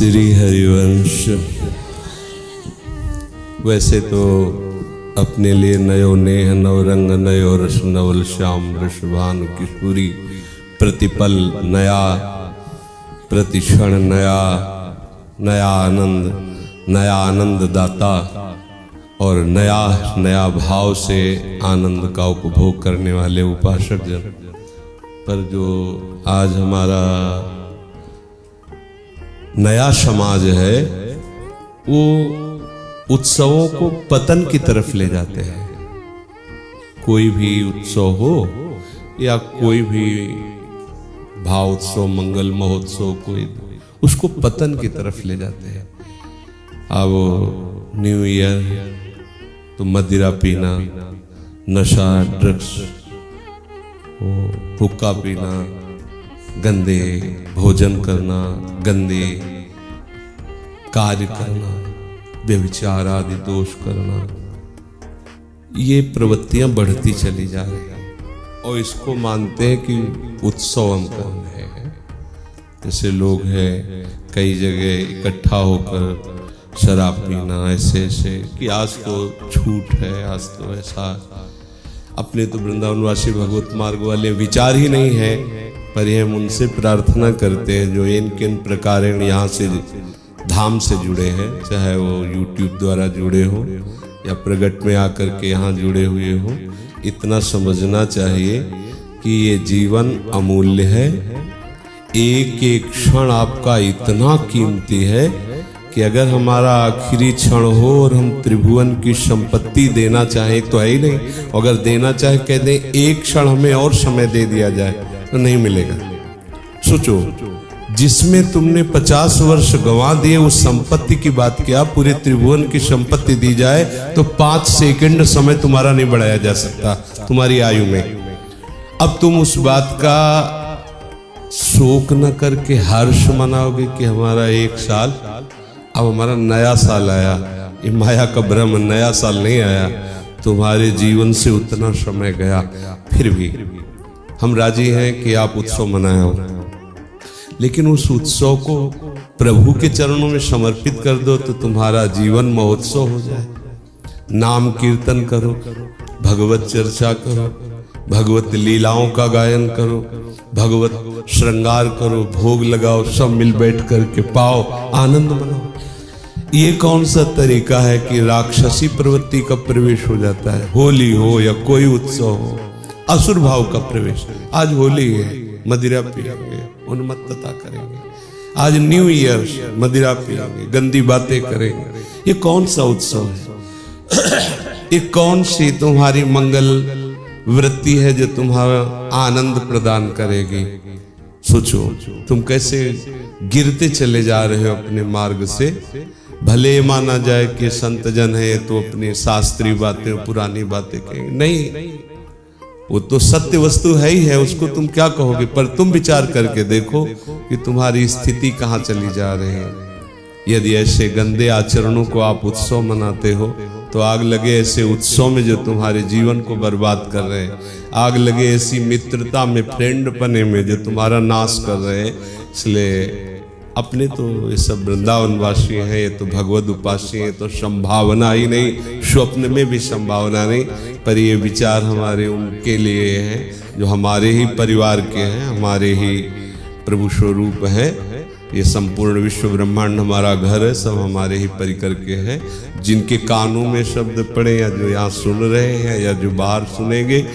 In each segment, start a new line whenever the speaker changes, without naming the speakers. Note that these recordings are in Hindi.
श्री हरिवंश। वैसे तो अपने लिए नयो नेह नवरंग नयो रस नवल श्याम वृषभानु किशोरी, प्रतिपल नया, प्रतिक्षण नया, नया आनंद दाता और नया भाव से आनंद का उपभोग करने वाले उपासक जन। पर जो आज हमारा नया समाज है वो उत्सवों को पतन की तरफ ले जाते हैं। कोई भी उत्सव हो या कोई भी भाव उत्सव, मंगल महोत्सव, कोई उसको पतन की तरफ ले जाते हैं। अब न्यू ईयर तो मदिरा पीना, नशा, ड्रग्स, हुक्का पीना, गंदे भोजन करना, गंदे कार्य करना, व्यभिचार आदि दोष करना, ये प्रवृत्तियां बढ़ती चली जा रही हैं और इसको मानते हैं कि उत्सव हम कर रहे हैं। जैसे लोग हैं कई जगह इकट्ठा होकर शराब पीना, ऐसे ऐसे कि आज तो छूट है, आज तो ऐसा। अपने तो वृंदावनवासी भगवत मार्ग वाले विचार ही नहीं है, पर यह हम उनसे प्रार्थना करते हैं जो इन किन प्रकार यहाँ से धाम से जुड़े हैं, चाहे वो YouTube द्वारा जुड़े हो या प्रगट में आकर के यहाँ जुड़े हुए हो। इतना समझना चाहिए कि ये जीवन अमूल्य है। एक एक क्षण आपका इतना कीमती है कि अगर हमारा आखिरी क्षण हो और हम त्रिभुवन की संपत्ति देना चाहें तो है ही नहीं, अगर देना चाहे कह दें एक क्षण हमें और समय दे दिया जाए तो नहीं मिलेगा। सोचो, जिसमें तुमने 50 वर्ष गंवा दिए उस संपत्ति की बात क्या, पूरे त्रिभुवन की संपत्ति दी जाए तो 5 सेकंड समय तुम्हारा नहीं बढ़ाया जा सकता तुम्हारी आयु में। अब तुम उस बात का शोक न करके हर्ष मनाओगे कि हमारा 1 साल, अब हमारा नया साल आया। ये माया का भ्रम, नया साल नहीं आया, तुम्हारे जीवन से उतना समय गया। फिर भी हम राजी हैं कि आप उत्सव मनाए हो, लेकिन उस उत्सव को प्रभु के चरणों में समर्पित कर दो तो तुम्हारा जीवन महोत्सव हो जाए। नाम कीर्तन करो, भगवत चर्चा करो, भगवत लीलाओं का गायन करो, भगवत श्रृंगार करो, भोग लगाओ, सब मिल बैठ करके पाओ, आनंद मनाओ। ये कौन सा तरीका है कि राक्षसी प्रवृत्ति का प्रवेश हो जाता है? होली हो या कोई उत्सव हो, असुर भाव का प्रवेश। आज होली है, मदिरा पिएंगे, उन्मत्तता करेंगे। आज न्यू ईयर, मदिरा पिएंगे, गंदी बातें करेंगे। ये कौन सा उत्सव है? ये कौन सी तुम्हारी मंगल वृत्ति है जो तुम्हारा आनंद प्रदान करेगी? सोचो, तुम कैसे गिरते चले जा रहे हो अपने मार्ग से। भले माना जाए कि संत जन है तो अपनी शास्त्रीय बातें, पुरानी बातें कहेंगे, नहीं, वो तो सत्य वस्तु है ही है, उसको तुम क्या कहोगे। पर तुम विचार करके देखो कि तुम्हारी स्थिति कहाँ चली जा रही है। यदि ऐसे गंदे आचरणों को आप उत्सव मनाते हो तो आग लगे ऐसे उत्सव में जो तुम्हारे जीवन को बर्बाद कर रहे हैं। आग लगे ऐसी मित्रता में, फ्रेंड पने में जो तुम्हारा नाश कर रहे हैं। इसलिए अपने तो ये सब वृंदावनवासी हैं, ये तो भगवत उपासी हैं, तो संभावना ही नहीं, स्वप्न में भी संभावना नहीं। पर ये विचार हमारे उनके लिए हैं जो हमारे ही परिवार के हैं, हमारे ही प्रभु स्वरूप हैं। ये संपूर्ण विश्व ब्रह्मांड हमारा घर है, सब हमारे ही परिकर के हैं। जिनके कानों में शब्द पड़े या जो यहाँ सुन रहे हैं या जो बाहर सुनेंगे,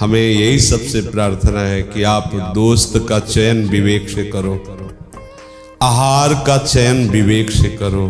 हमें यही सबसे प्रार्थना है कि आप दोस्त का चयन विवेक से करो, आहार का चयन विवेक से करो।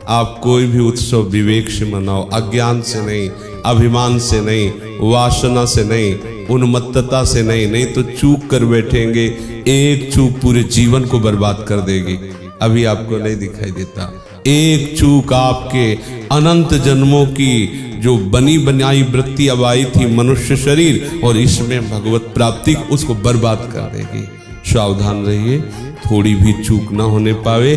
आप कोई भी उत्सव विवेक से मनाओ, अज्ञान से नहीं, अभिमान से नहीं, वासना से नहीं, उन्मत्तता से नहीं। नहीं तो चूक कर बैठेंगे, एक चूक पूरे जीवन को बर्बाद कर देगी। अभी आपको नहीं दिखाई देता, एक चूक आपके अनंत जन्मों की जो बनी बनाई वृत्ति अब आई थी मनुष्य शरीर और इसमें भगवत प्राप्ति, उसको बर्बाद कर देगी। सावधान रहिए, थोड़ी भी चूक ना होने पावे।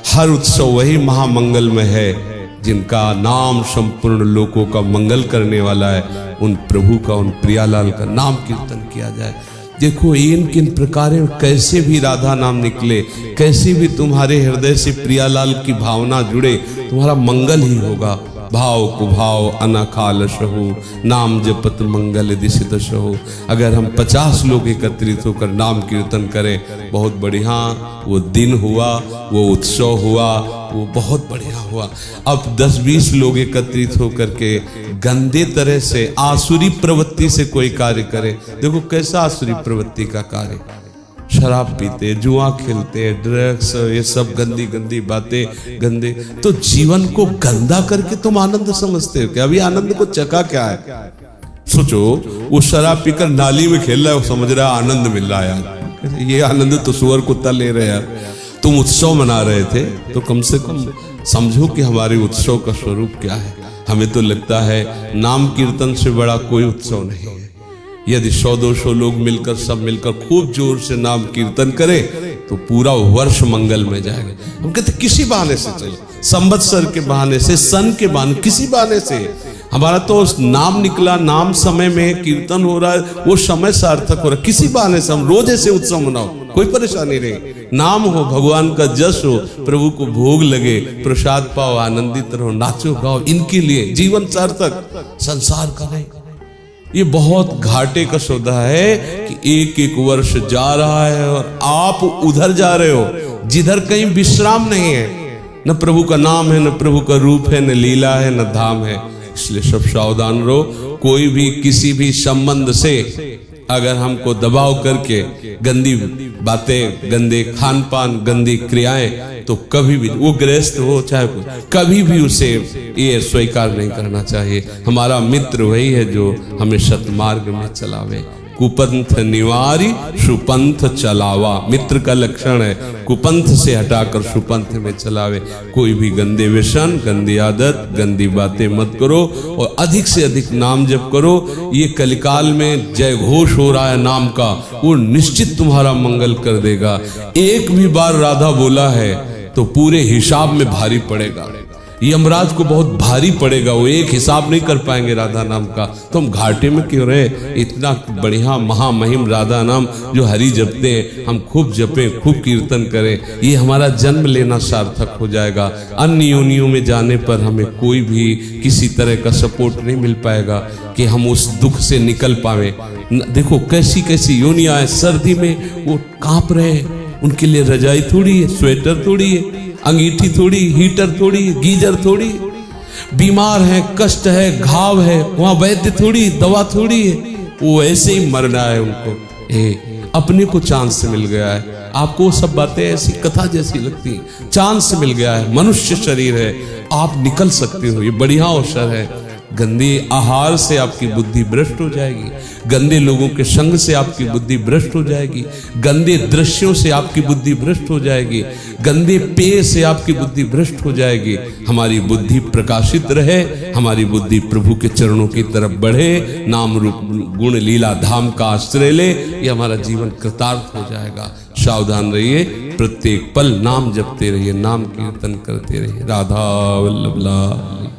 हर उत्सव वही महामंगल में है जिनका नाम संपूर्ण लोकों का मंगल करने वाला है। उन प्रभु का, उन प्रियालाल का नाम कीर्तन किया जाए। देखो इन किन प्रकार कैसे भी राधा नाम निकले, कैसे भी तुम्हारे हृदय से प्रियालाल की भावना जुड़े, तुम्हारा मंगल ही होगा। भाव कुभाव अनाखालशहु नाम जपत मंगल दिशिदशहु। अगर हम 50 लोग एकत्रित होकर नाम कीर्तन करें, बहुत बढ़िया वो दिन हुआ, वो उत्सव हुआ, वो बहुत बढ़िया हुआ। अब 10-20 लोग एकत्रित होकर के गंदे तरह से आसुरी प्रवृत्ति से कोई कार्य करे, देखो कैसा आसुरी प्रवृत्ति का कार्य, शराब पीते, जुआ खेलते, ड्रग्स, ये सब गंदी गंदी बातें, गंदे। तो जीवन को गंदा करके तुम आनंद समझते हो क्या? अभी आनंद को चखा क्या है? सोचो, वो शराब पीकर नाली में खेल रहा है, वो समझ रहा है आनंद मिल रहा है यार, ये आनंद तो सुअर कुत्ता ले रहे यार। तुम उत्सव मना रहे थे तो कम से कम समझो कि हमारे उत्सव का स्वरूप क्या है। हमें तो लगता है नाम कीर्तन से बड़ा कोई उत्सव नहीं है। यदि 100-200 लोग मिलकर, सब मिलकर खूब जोर से नाम कीर्तन करें तो पूरा वर्ष मंगल में जाएगा। हम कहते किसी बहाने से चलो, संवत्सर के बहाने से, सन के बहाने, किसी बहाने से हमारा तो नाम निकला, नाम समय में कीर्तन हो रहा है, वो समय सार्थक हो रहा है, किसी बहाने से हम रोज ऐसे उत्सव मनाओ, कोई परेशानी नहीं। नाम हो, भगवान का जश हो, प्रभु को भोग लगे, प्रसाद पाओ, आनंदित रहो, नाचो गाओ, इनके लिए जीवन सार्थक, संसार का नहीं। ये बहुत घाटे का सौदा है कि एक एक वर्ष जा रहा है और आप उधर जा रहे हो जिधर कहीं विश्राम नहीं है, न प्रभु का नाम है, न प्रभु का रूप है, न लीला है, न धाम है। इसलिए सब सावधान रहो। कोई भी किसी भी संबंध से अगर हमको दबाव करके गंदी बातें, गंदे खान पान, गंदी क्रियाएं, तो कभी भी वो गृहस्थ हो चाहे कोई, कभी भी उसे ये स्वीकार नहीं करना चाहिए। हमारा मित्र वही है जो हमें सतमार्ग में चलावे। कुपंथ निवारी सुपंथ चलावा, मित्र का लक्षण है, कुपंथ से हटाकर सुपंथ में चलावे। कोई भी गंदे व्यसन, गंदी आदत, गंदी बातें मत करो और अधिक से अधिक नाम जप करो। ये कलिकाल में जय घोष हो रहा है नाम का, वो निश्चित तुम्हारा मंगल कर देगा। एक भी बार राधा बोला है तो पूरे हिसाब में भारी पड़ेगा, यमराज को बहुत भारी पड़ेगा, वो एक हिसाब नहीं कर पाएंगे राधा नाम का। तो हम घाटे में क्यों रहे? इतना बढ़िया महामहिम राधा नाम जो हरि जपते हैं, हम खूब जपें, खूब कीर्तन करें, ये हमारा जन्म लेना सार्थक हो जाएगा। अन्य योनियों में जाने पर हमें कोई भी किसी तरह का सपोर्ट नहीं मिल पाएगा कि हम उस दुख से निकल पाए। देखो कैसी कैसी योनियां, सर्दी में वो कांप रहे हैं, उनके लिए रजाई थोड़ी है, स्वेटर थोड़ी है, अंगीठी थोड़ी, हीटर थोड़ी, गीजर थोड़ी, बीमार है, कष्ट है, घाव है, वहां वैद्य थोड़ी, दवा थोड़ी है, वो ऐसे ही मरना है उनको। अपने को चांस मिल गया है। आपको वो सब बातें ऐसी कथा जैसी लगती हैं, चांस मिल गया है, मनुष्य शरीर है, आप निकल सकते हो, ये बढ़िया अवसर है। गंदे आहार से आपकी बुद्धि भ्रष्ट हो जाएगी, गंदे लोगों के संग से आपकी बुद्धि भ्रष्ट हो जाएगी, गंदे दृश्यों से आपकी बुद्धि भ्रष्ट हो जाएगी, गंदे पेय से आपकी बुद्धि भ्रष्ट हो जाएगी। हमारी बुद्धि प्रकाशित रहे, हमारी बुद्धि प्रभु के चरणों की तरफ बढ़े, नाम रूप गुण लीला धाम का आश्रय ले, ये हमारा जीवन कृतार्थ हो जाएगा। सावधान रहिए, प्रत्येक पल नाम जपते रहिए, नाम कीर्तन करते रहिए। राधा वल्लभ लाल।